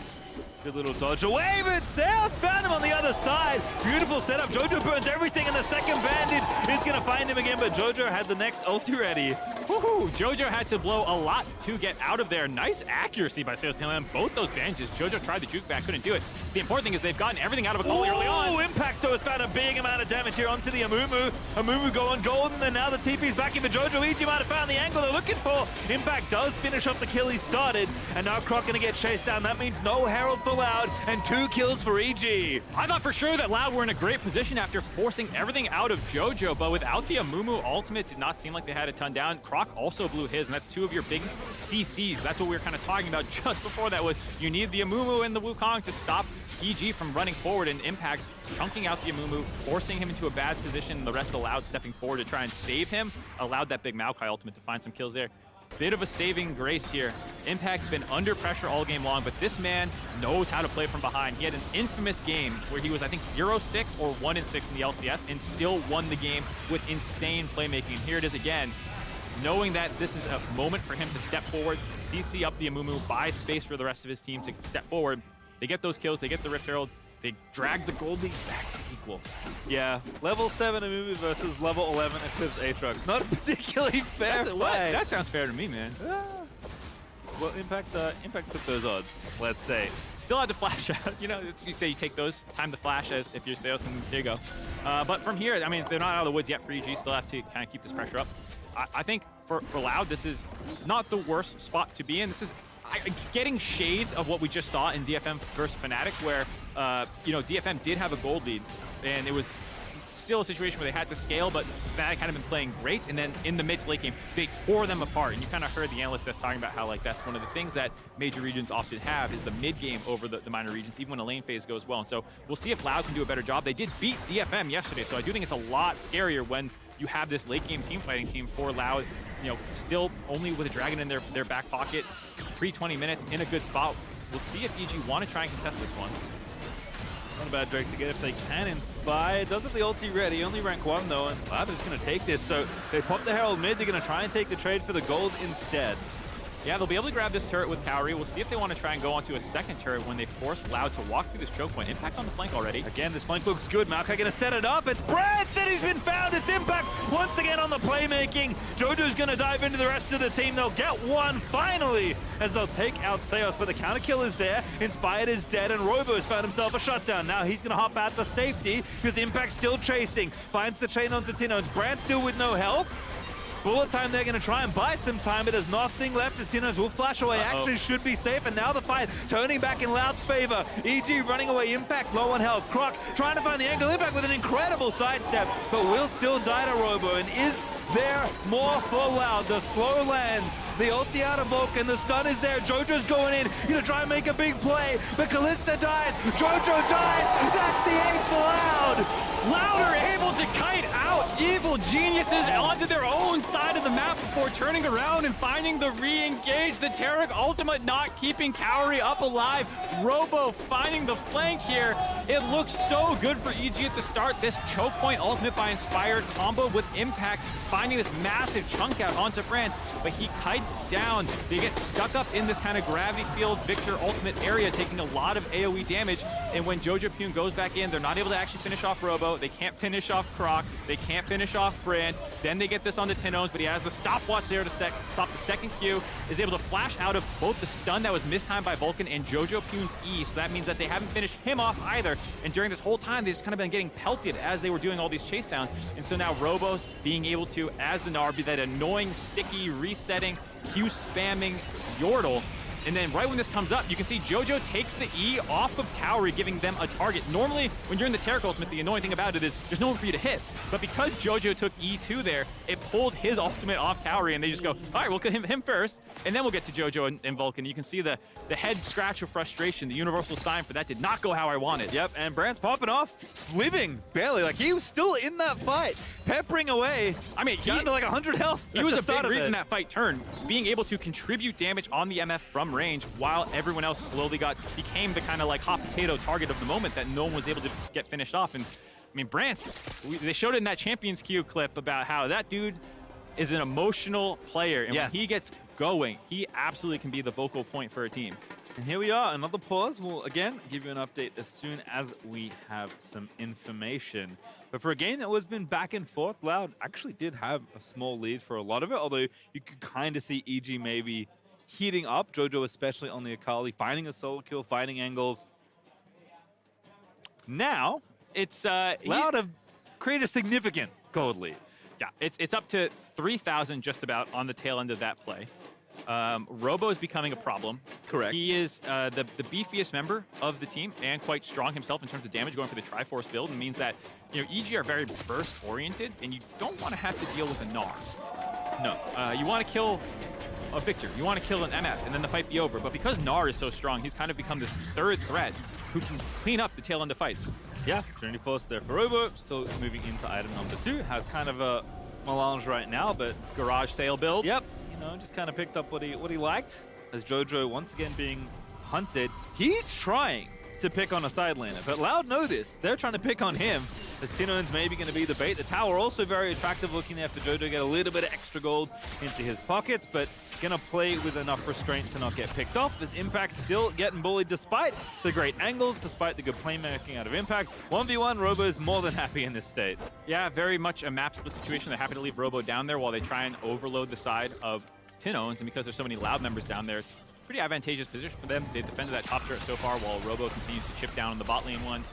Good little dodge away, but Sales found him on the other side. Beautiful setup. Jojo burns everything, and the second bandit is going to find him again, but Jojo had the next ulti ready. Woohoo! Jojo had to blow a lot to get out of there. Nice accuracy by Sales on both those bandages. Jojo tried the juke back, couldn't do it. The important thing is they've gotten everything out of a goalie early on. Impacto has found a big amount of damage here onto the Amumu. Amumu going golden, and now the TP's back in for Jojo. EG might have found the angle they're looking for. Impact does finish off the kill he started, and now Croc going to get chased down. That means no Herald for Loud and 2 kills for EG. I thought for sure that Loud were in a great position after forcing everything out of Jojo, but without the Amumu ultimate, did not seem like they had a ton down. Croc also blew his, and that's 2 of your biggest CCs. That's what we were kind of talking about just before that was you need the Amumu and the Wukong to stop EG from running forward, and Impact chunking out the Amumu, forcing him into a bad position, the rest of Loud stepping forward to try and save him, allowed that big Maokai ultimate to find some kills there. Bit of a saving grace here. Impact's been under pressure all game long, but this man knows how to play from behind. He had an infamous game where he was, I think, 0-6 or 1-6 in the LCS and still won the game with insane playmaking. Here it is again, knowing that this is a moment for him to step forward, CC up the Amumu, buy space for the rest of his team to step forward. They get those kills, they get the Rift Herald, they drag the gold lead back to equal. Yeah, level 7 Amumu versus level 11 Eclipse Aatrox. Not a particularly fair fight. That sounds fair to me, man. Well, Impact took those odds, let's say. Still had to flash out. You know, you say you take those, time to flash if you're sales, and there you go. But from here, I mean, they're not out of the woods yet for EG. Still have to kind of keep this pressure up. I think for Loud, this is not the worst spot to be in. This is getting shades of what we just saw in DFM versus Fnatic, where DFM did have a gold lead, and it was still a situation where they had to scale, but Fnatic hadn't been playing great, and then in the mid to late game, they tore them apart. And you kind of heard the analysts just talking about how that's one of the things that major regions often have is the mid game over the minor regions, even when a lane phase goes well. And so we'll see if Loud can do a better job. They did beat DFM yesterday, so I do think it's a lot scarier when you have this late game team fighting team for Loud, still only with a Dragon in their back pocket, pre-20 minutes in a good spot. We'll see if EG want to try and contest this one. Not a bad Drake to get if they can. Inspire does have the ulti ready, only rank 1 though, and Loud is going to take this. So they pop the Herald mid, they're going to try and take the trade for the gold instead. Yeah, they'll be able to grab this turret with Tauri. We'll see if they want to try and go onto a second turret when they force Loud to walk through this choke point. Impact's on the flank already. Again, this flank looks good. Maokai going to set it up. It's Branson, he's been found. It's Impact once again on the playmaking. Jojo's going to dive into the rest of the team. They'll get one finally as they'll take out Seos, but the counter kill is there. Inspired is dead, and Robo has found himself a shutdown. Now he's going to hop out to safety because Impact's still chasing. Finds the chain onto Tino's. Brand still with no help. Bullet time, they're going to try and buy some time, but there's nothing left as Tino's will flash away. Actually should be safe, and now the fight turning back in Loud's favor. EG running away, Impact low on health. Croc trying to find the angle. Impact with an incredible sidestep, but will still die to Robo. And is there more for Loud? The slow lands, the ulti out of Vulcan, the stun is there. Jojo's going in, gonna try and make a big play, but Kalista dies, Jojo dies. That's the ace for Loud. Loud are able to kite out evil geniuses onto their own side of the map before turning around and finding the re-engage. The Taric ultimate not keeping Kaori up alive. Robo finding the flank here. It looks so good for EG at the start. This choke point ultimate by Inspired combo with Impact, finding this massive chunk out onto France, but he kites down. They get stuck up in this kind of gravity field Victor ultimate area, taking a lot of AoE damage. And when Jojo Pune goes back in, they're not able to actually finish off Robo. They can't finish off Croc. They can't finish off Brand. Then they get this onto Tinones, but he has the stopwatch there to stop the second Q, is able to flash out of both the stun that was mistimed by Vulcan and Jojo Pune's E, so that means that they haven't finished him off either. And during this whole time, they've just kind of been getting pelted as they were doing all these chase downs. And so now Robo's being able to, as the Gnar, be that annoying, sticky, resetting, Q spamming Yordle. And then right when this comes up, you can see Jojo takes the E off of Cowrie, giving them a target. Normally, when you're in the Taric ultimate, the annoying thing about it is there's no one for you to hit. But because Jojo took E2 there, it pulled his ultimate off Cowrie, and they just go, all right, we'll kill him first, and then we'll get to Jojo and Vulcan. You can see the head scratch of frustration. The universal sign for that did not go how I wanted. Yep, and Brand's popping off, living, barely. Like, he was still in that fight, peppering away. I mean, got to like 100 health. He was a big reason that fight turned, being able to contribute damage on the MF from range while everyone else slowly became the kind of like hot potato target of the moment that no one was able to get finished off. And I mean, Brance, they showed it in that Champions Queue clip about how that dude is an emotional player, and when he gets going, he absolutely can be the vocal point for a team. And here we are, another pause. We'll again give you an update as soon as we have some information. But for a game that was been back and forth, Loud actually did have a small lead for a lot of it, although you could kind of see EG maybe heating up, Jojo especially on the Akali, finding a solo kill, finding angles. Now, it's Loud have created a significant gold lead. Yeah, it's up to 3,000 just about on the tail end of that play. Robo is becoming a problem. Correct. He is the beefiest member of the team and quite strong himself in terms of damage, going for the Triforce build, and means that EG are very burst-oriented, and you don't want to have to deal with a Gnar. No. You want to kill a Victor. You want to kill an MF, and then the fight be over. But because Gnar is so strong, he's kind of become this third threat who can clean up the tail end of fights. Yeah, Trinity Force there for Robo, still moving into item number 2. Has kind of a melange right now, but garage sale build. Yep, just kind of picked up what he liked. As Jojo once again being hunted, he's trying to pick on a side laner, but Loud know this. They're trying to pick on him, as Tinone's maybe going to be the bait. The tower also very attractive looking there for Jojo, get a little bit of extra gold into his pockets, but going to play with enough restraint to not get picked off, as Impact still getting bullied despite the great angles, despite the good playmaking out of Impact. 1v1, Robo is more than happy in this state. Yeah, very much a map split situation. They're happy to leave Robo down there while they try and overload the side of Tinones, and because there's so many Loud members down there, it's a pretty advantageous position for them. They've defended that top turret so far while Robo continues to chip down on the bot lane one.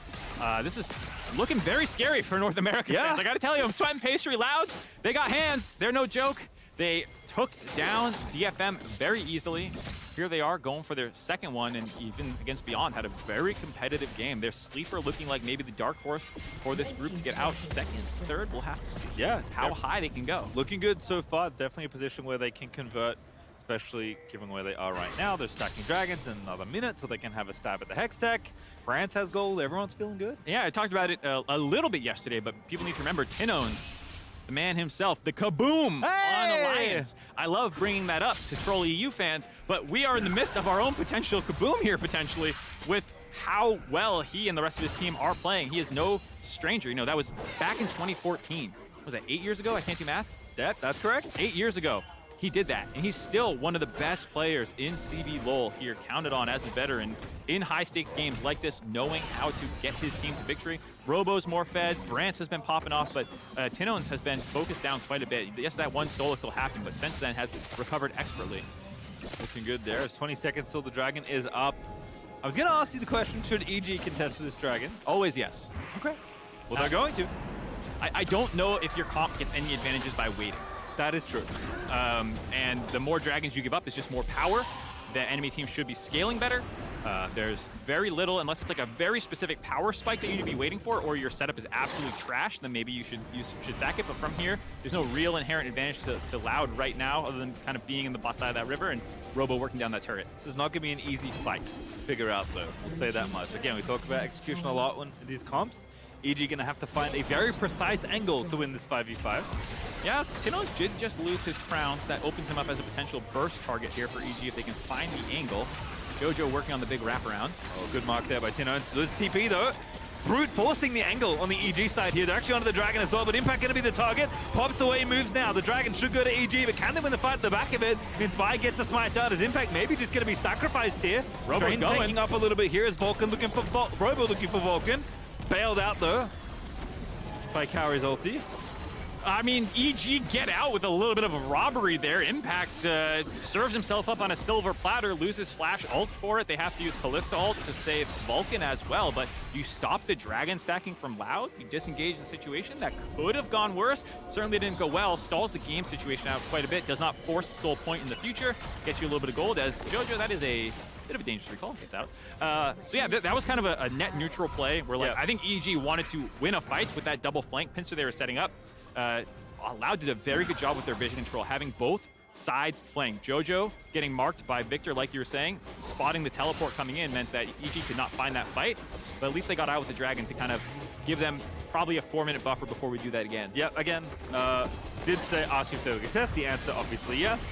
This is looking very scary for North American fans. I gotta tell you, I'm sweating pastry. Loud, they got hands. They're no joke. They took down DFM very easily. Here they are going for their second one, and even against Beyond had a very competitive game. Their sleeper looking like maybe the dark horse for this group to get out. Second, third, we'll have to see how high they can go. Looking good so far. Definitely a position where they can convert, especially given where they are right now. They're stacking dragons in another minute till they can have a stab at the Hex Tech. France has gold. Everyone's feeling good. Yeah, I talked about it a little bit yesterday, but people need to remember Tinones, the man himself, the kaboom on Alliance. I love bringing that up to troll EU fans, but we are in the midst of our own potential kaboom here, potentially, with how well he and the rest of his team are playing. He is no stranger. That was back in 2014. Was that 8 years ago? I can't do math. That's correct. 8 years ago. He did that, and he's still one of the best players in CB LoL here, counted on as a veteran in high-stakes games like this, knowing how to get his team to victory. Robo's more fed, Brance has been popping off, but Tinones has been focused down quite a bit. Yes, that one solo kill happened, but since then has recovered expertly. Looking good there. It's 20 seconds till the dragon is up. I was going to ask you the question, should EG contest for this dragon? Always yes. Okay. Well, they're going to. I don't know if your comp gets any advantages by waiting. That is true. And the more dragons you give up, it's just more power. The enemy team should be scaling better. There's very little, unless it's like a very specific power spike that you need to be waiting for, or your setup is absolutely trash, then maybe you should sack it. But from here, there's no real inherent advantage to Loud right now, other than kind of being in the bus side of that river and Robo working down that turret. This is not going to be an easy fight to figure out, though. We'll say that much. Again, we talk about execution a lot in these comps. EG gonna have to find a very precise angle to win this 5v5. Yeah, Tinones did just lose his crowns. That opens him up as a potential burst target here for EG if they can find the angle. Jojo working on the big wraparound. Oh, good mark there by Tinones. Loses TP though. Brute forcing the angle on the EG side here. They're actually onto the Dragon as well, but Impact gonna be the target. Pops away, moves now. The Dragon should go to EG, but can they win the fight at the back of it? Inspire gets the smite down. Is Impact maybe just gonna be sacrificed here? Robo's going. Taking up a little bit here. Is Vulcan looking for Robo looking for Vulcan. Bailed out though by Kaori's ulti. I mean, EG get out with a little bit of a robbery there. Impact serves himself up on a silver platter, loses flash ult for it. They have to use Kalista ult to save Vulcan as well, but you stop the Dragon stacking from Loud. You disengage the situation. That could have gone worse. Certainly didn't go well. Stalls the game situation out quite a bit. Does not force the Soul Point in the future. Gets you a little bit of gold as Jojo, that is a bit of a dangerous recall. Gets out. So yeah, that was kind of a net neutral play where like I think EG wanted to win a fight with that double flank pincer they were setting up. Loud did a very good job with their vision control, having both sides flanked. Jojo getting marked by Victor, like you were saying, spotting the teleport coming in meant that EG could not find that fight, but at least they got out with the Dragon to kind of give them probably a 4-minute buffer before we do that again. Yep, again, did say ask if they would contest. The answer, obviously, yes.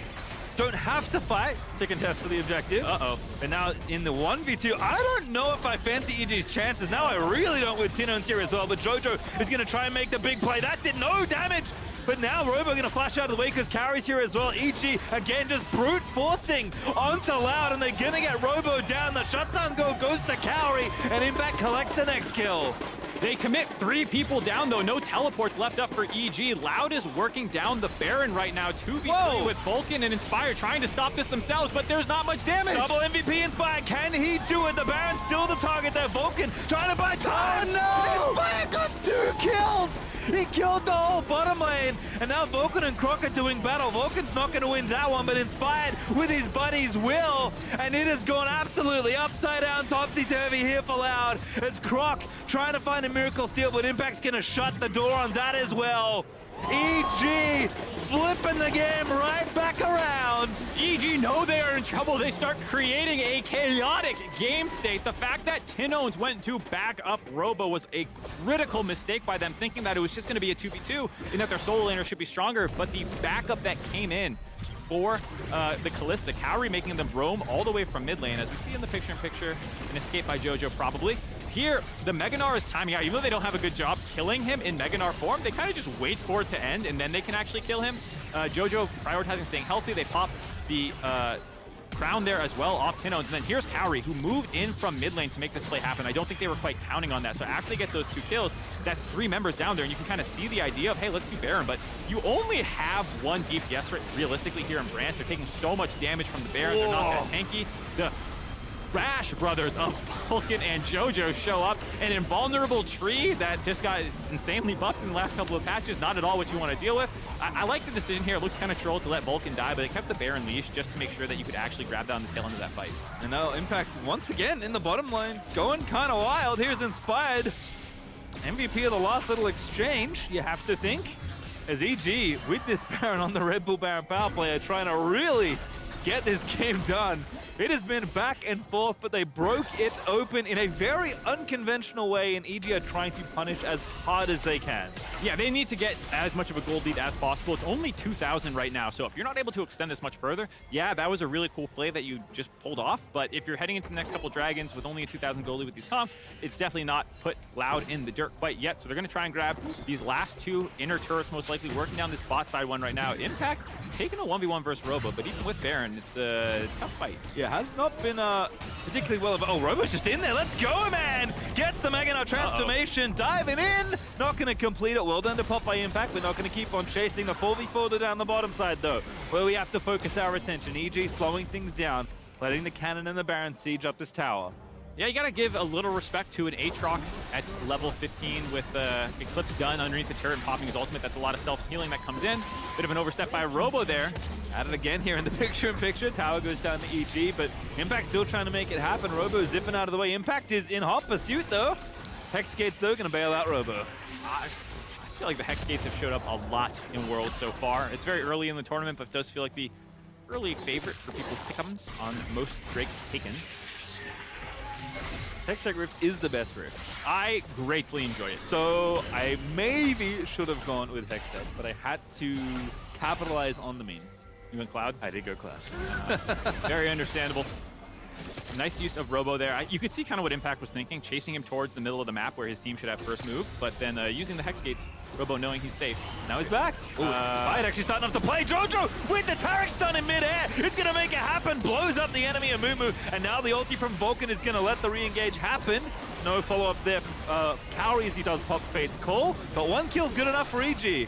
Don't have to fight to contest for the objective. Uh-oh. And now in the 1v2, I don't know if I fancy EG's chances. Now I really don't with Tinones here as well, but Jojo is going to try and make the big play. That did no damage. But now Robo going to flash out of the way because Kaori's here as well. EG, again, just brute forcing onto Loud, and they're going to get Robo down. The shutdown goes to Kaori, and Impact collects the next kill. They commit 3 people down, though. No teleports left up for EG. Loud is working down the Baron right now. 2v3 with Vulcan and Inspire trying to stop this themselves, but there's not much damage. Double MVP Inspire. Can he do it? The Baron's still the target there. Vulcan trying to buy time. Oh, no! Inspire got 2 kills. He killed the whole bottom lane. And now Vulcan and Croc are doing battle. Vulcan's not going to win that one, but Inspired with his buddies will. And it has gone absolutely upside down, topsy-turvy here for Loud. As Croc trying to find a miracle steal, but Impact's going to shut the door on that as well. EG flipping the game right back around. EG know they are in trouble. They start creating a chaotic game state. The fact that Tinones went to back up Robo was a critical mistake by them, thinking that it was just going to be a 2v2 and that their solo laner should be stronger. But the backup that came in for the Kalista, Kaori making them roam all the way from mid lane, as we see in the picture-in-picture, an escape by Jojo probably. Here, the Meganar is timing out. Even though they don't have a good job killing him in Meganar form, they kind of just wait for it to end, and then they can actually kill him. Jojo prioritizing staying healthy. They pop the crown there as well off Tinones. And then here's Kaori, who moved in from mid lane to make this play happen. I don't think they were quite counting on that. So after they get those 2 kills, that's 3 members down there, and you can kind of see the idea of, hey, let's do Baron. But you only have 1 DPS rate realistically here in Brance. They're taking so much damage from the Baron. They're not that tanky. The Rash brothers of Vulcan and Jojo show up. An invulnerable tree that just got insanely buffed in the last couple of patches. Not at all what you want to deal with. I like the decision here. It looks kind of troll to let Vulcan die, but they kept the Baron leash just to make sure that you could actually grab down the tail end of that fight. And now Impact once again in the bottom lane, going kind of wild. Here's Inspired. MVP of the last little exchange, you have to think. As EG, with this Baron on the Red Bull Baron power play, are trying to really get this game done. It has been back and forth, but they broke it open in a very unconventional way, and EG are trying to punish as hard as they can. Yeah, they need to get as much of a gold lead as possible. It's only 2,000 right now, so if you're not able to extend this much further, yeah, that was a really cool play that you just pulled off, but if you're heading into the next couple Dragons with only a 2,000 gold lead with these comps, it's definitely not put Loud in the dirt quite yet, so they're going to try and grab these last 2 inner turrets, most likely working down this bot side one right now. Impact taking a 1v1 versus Robo, but even with Baron, it's a tough fight. Yeah, has not been particularly well. Oh, Robo's just in there. Let's go, man! Gets the Meganar transformation, diving in. Not going to complete it. Well done to pop by Impact. We're not going to keep on chasing the 4v4 down the bottom side, though, where we have to focus our attention. EG slowing things down, letting the cannon and the Baron siege up this tower. Yeah, you gotta give a little respect to an Aatrox at level 15 with Eclipse done underneath the turret and popping his ultimate. That's a lot of self-healing that comes in. Bit of an overstep by Robo there. At it again here in the picture-in-picture. Tower goes down to EG, but Impact still trying to make it happen. Robo zipping out of the way. Impact is in hot pursuit, though. Hex Gates, though, gonna bail out Robo. I feel like the Hex Gates have showed up a lot in Worlds so far. It's very early in the tournament, but it does feel like the early favorite for people's pick'ems on most Drakes taken. Hextech Rift is the best Rift. I greatly enjoy it. So I maybe should have gone with Hextech, but I had to capitalize on the memes. You went Cloud? I did go Cloud. Very understandable. Nice use of Robo there. You could see kind of what Impact was thinking, chasing him towards the middle of the map where his team should have first move, but then using the Hex Gates, Robo knowing he's safe. Now he's back. Fight actually starting up to play. Jojo with the Tarek stun in midair. It's going to make it happen. Blows up the enemy Amumu, and now the ulti from Vulcan is going to let the re-engage happen. No follow-up there. Cowrie as he does pop Fate's call, but one kill good enough for EG.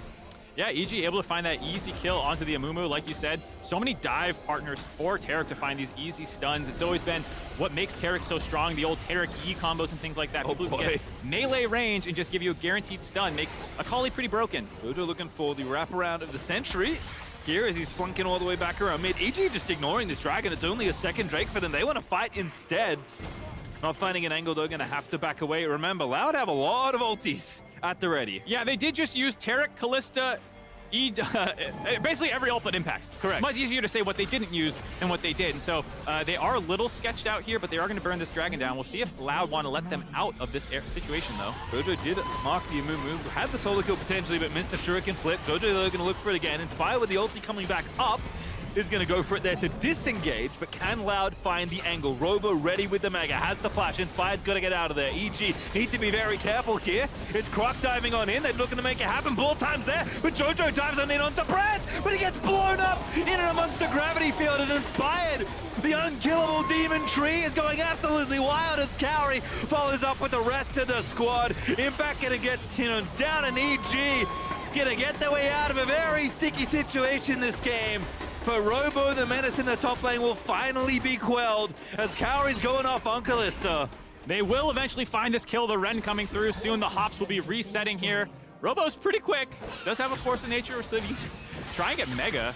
Yeah, EG able to find that easy kill onto the Amumu, like you said. So many dive partners for Tarek to find these easy stuns. It's always been what makes Tarek so strong, the old Tarek E combos and things like that. People who can get melee range and just give you a guaranteed stun makes Akali pretty broken. Jojo looking for the wraparound of the Sentry here as he's flanking all the way back around mid. EG just ignoring this Dragon. It's only a second Drake for them. They want to fight instead. Not finding an angle, they're going to have to back away. Remember, Loud have a lot of ultis at the ready. Yeah, they did just use Tarek, Callista, basically every ult but Impacts. Correct. Much easier to say what they didn't use than what they did. And so they are a little sketched out here, but they are going to burn this Dragon down. We'll see if Loud want to let them out of this situation, though. Jojo did mark the Amumu, had the solo kill potentially, but missed the Shuriken flip. Jojo, they're going to look for it again. Inspire with the ulti coming back up. Is going to go for it there to disengage, but can Loud find the angle? Robo ready with the Mega, has the flash. Inspired's got to get out of there. EG need to be very careful here. It's Croc diving on in. They're looking to make it happen. Ball time's there, but Jojo dives on in onto Brad, but he gets blown up in and amongst the gravity field. And Inspired, the unkillable demon tree, is going absolutely wild as Cowrie follows up with the rest of the squad. Impact going to get Tinons down, and EG going to get their way out of a very sticky situation this game. But Robo, the menace in the top lane, will finally be quelled as Cowrie's going off on Callista. They will eventually find this kill. The Ren coming through soon. The hops will be resetting here. Robo's pretty quick. Does have a force of nature, so he try and get Mega.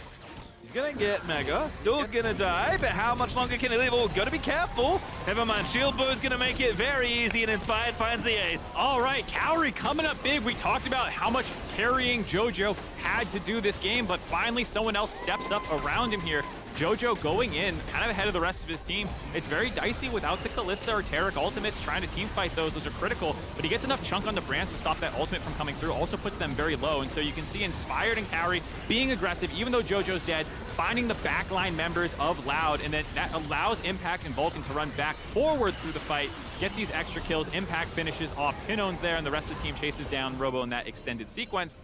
He's gonna get Mega, still gonna die, but how much longer can he live? Oh, gotta be careful. Never mind, Shield Bow's gonna make it very easy, and Inspired finds the ace. All right, Cowrie coming up big. We talked about how much carrying Jojo had to do this game, but finally someone else steps up around him here. Jojo going in, kind of ahead of the rest of his team. It's very dicey without the Callista or Tarek ultimates. Trying to team fight those are critical, but he gets enough chunk on the brands to stop that ultimate from coming through. Also puts them very low, and so you can see Inspired and Cowrie being aggressive, even though Jojo's dead, finding the backline members of Loud, and then that allows Impact and Vulcan to run back forward through the fight, get these extra kills. Impact finishes off Pinon's there, and the rest of the team chases down Robo in that extended sequence.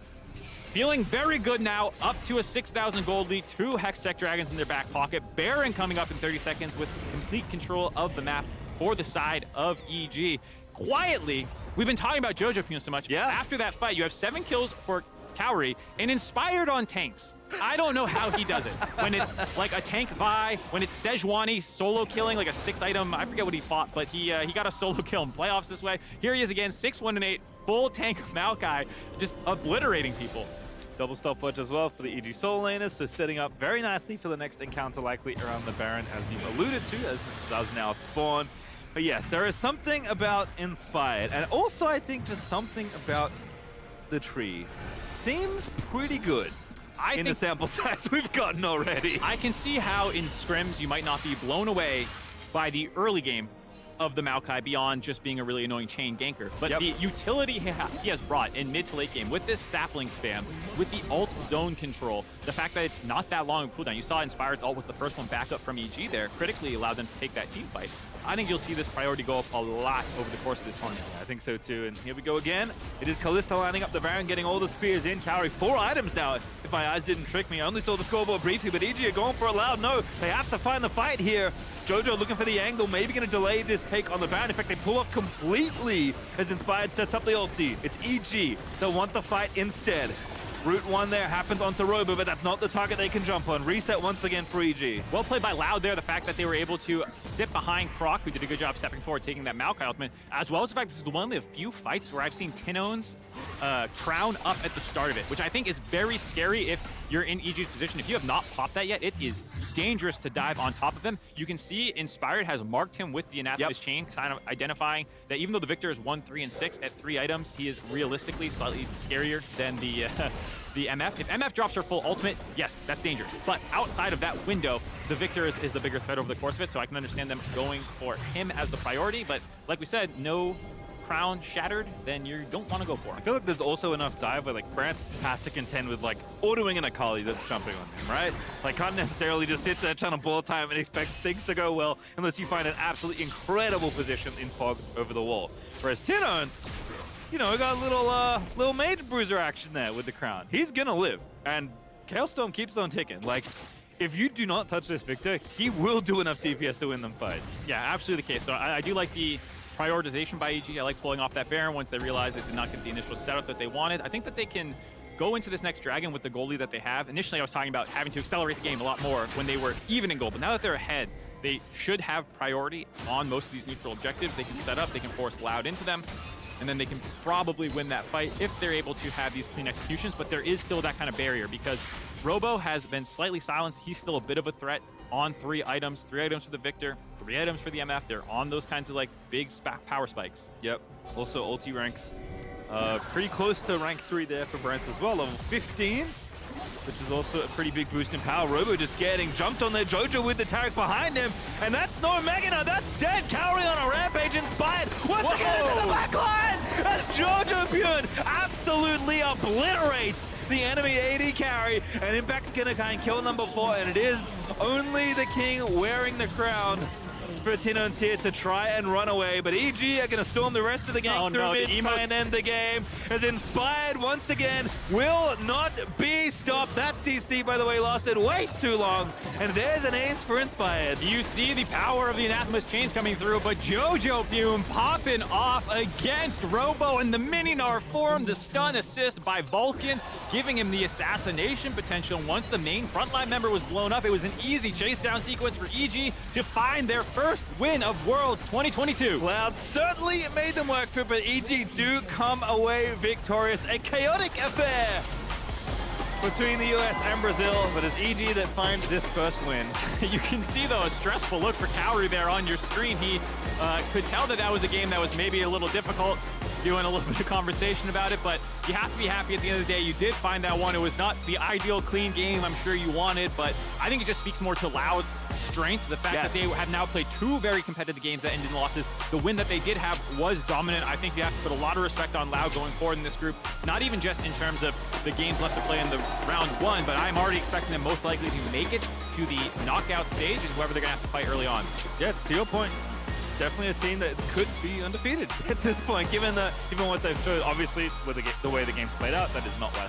Feeling very good now, up to a 6,000 gold lead, 2 Hextech Dragons in their back pocket. Baron coming up in 30 seconds with complete control of the map for the side of EG. Quietly, we've been talking about Jojo Pino so much. Yeah. After that fight, you have 7 kills for Cowrie and Inspired on tanks. I don't know how he does it. When it's like a tank Vi, when it's Sejuani solo killing like a 6-item, I forget what he fought, but he got a solo kill in playoffs this way. Here he is again, 6-1-8, full tank Maokai, just obliterating people. Double stopwatch as well for the EG solo laners, so setting up very nicely for the next encounter, likely around the Baron, as you've alluded to, as it does now spawn. But yes, there is something about Inspired, and also I think just something about the tree. Seems pretty good in the sample size we've gotten already. I can see how in scrims you might not be blown away by the early game of the Maokai beyond just being a really annoying chain ganker. But the utility he has brought in mid to late game with this sapling spam, with the ult zone control, the fact that it's not that long of cooldown. You saw Inspired's ult was the first one back up from EG there, critically allowed them to take that team fight. I think you'll see this priority go up a lot over the course of this tournament. I think so too, and here we go again. It is Callista lining up the Baron, getting all the spears in. Cowrie, 4 items now, if my eyes didn't trick me. I only saw the scoreboard briefly, but EG are going for a Loud. No, they have to find the fight here. Jojo looking for the angle, maybe going to delay this take on the Baron. In fact, they pull off completely as Inspired sets up the ulti. It's EG that want the fight instead. Route 1 there happens onto Robo, but that's not the target they can jump on. Reset once again for EG. Well played by Loud there. The fact that they were able to sit behind Croc, who did a good job stepping forward, taking that Maokai ultimate, as well as the fact this is one of the few fights where I've seen Tinon's crown up at the start of it, which I think is very scary if you're in EG's position. If you have not popped that yet, it is dangerous to dive on top of him. You can see Inspired has marked him with the Anathemas chain, kind of identifying that even though the Victor is 1, 3, and 6 at 3 items, he is realistically slightly scarier than the MF. If MF drops her full ultimate, yes, that's dangerous. But outside of that window, the Victor is the bigger threat over the course of it, so I can understand them going for him as the priority. But like we said, no crown shattered, then you don't want to go for him. I feel like there's also enough dive where like Brance has to contend with like autoing an Akali that's jumping on him, right? Like can't necessarily just sit there trying to ball time and expect things to go well unless you find an absolutely incredible position in fog over the wall. Whereas Tinons, you know, got a little Mage Bruiser action there with the crown. He's gonna live, and Chaos Storm keeps on ticking. Like, if you do not touch this Victor, he will do enough DPS to win them fights. Yeah, absolutely the case. So I do like the prioritization by EG. I like pulling off that Baron once they realize they did not get the initial setup that they wanted. I think that they can go into this next Dragon with the goalie that they have. Initially, I was talking about having to accelerate the game a lot more when they were even in gold, but now that they're ahead, they should have priority on most of these neutral objectives. They can set up, they can force Loud into them, and then they can probably win that fight if they're able to have these clean executions, but there is still that kind of barrier because Robo has been slightly silenced. He's still a bit of a threat on 3 items. 3 items for the Victor, 3 items for the MF. They're on those kinds of like big power spikes. Yep. Also, ulti ranks pretty close to rank 3 there for Brance as well, level 15. Which is also a pretty big boost in power. Robo just getting jumped on there. Jojo with the Taric behind him. And that's no Magana. That's dead. Cowrie on a rampage. Inspired. Once again into the back line. As Jojo Bjorn absolutely obliterates the enemy AD carry. And Impact's gonna kind of kill number 4. And it is only the king wearing the crown for Tinons here to try and run away, but EG are going to storm the rest of the game through mid and end the game. As Inspired once again will not be stopped. That CC, by the way, lasted way too long, and there's an ace for Inspired. You see the power of the Anathema's chains coming through, but Jojo Fume popping off against Robo in the Mini-Gnar form. The stun assist by Vulcan, giving him the assassination potential. Once the main frontline member was blown up, it was an easy chase down sequence for EG to find their first win of Worlds 2022. Cloud certainly made them work for it, but EG do come away victorious. A chaotic affair between the US and Brazil, but it's EG that finds this first win. You can see, though, a stressful look for Cowrie there on your screen. He could tell that that was a game that was maybe a little difficult, doing a little bit of conversation about it, but you have to be happy at the end of the day. You did find that one. It was not the ideal clean game I'm sure you wanted, but I think it just speaks more to Loud's strength. The fact that they have now played 2 very competitive games that ended in losses. The win that they did have was dominant. I think you have to put a lot of respect on Loud going forward in this group, not even just in terms of the games left to play in the round 1, but I'm already expecting them most likely to make it to the knockout stage and whoever they're going to have to fight early on. Yeah, to your point, definitely a team that could be undefeated at this point, given what they've showed. Obviously, with the way the game's played out, that is not what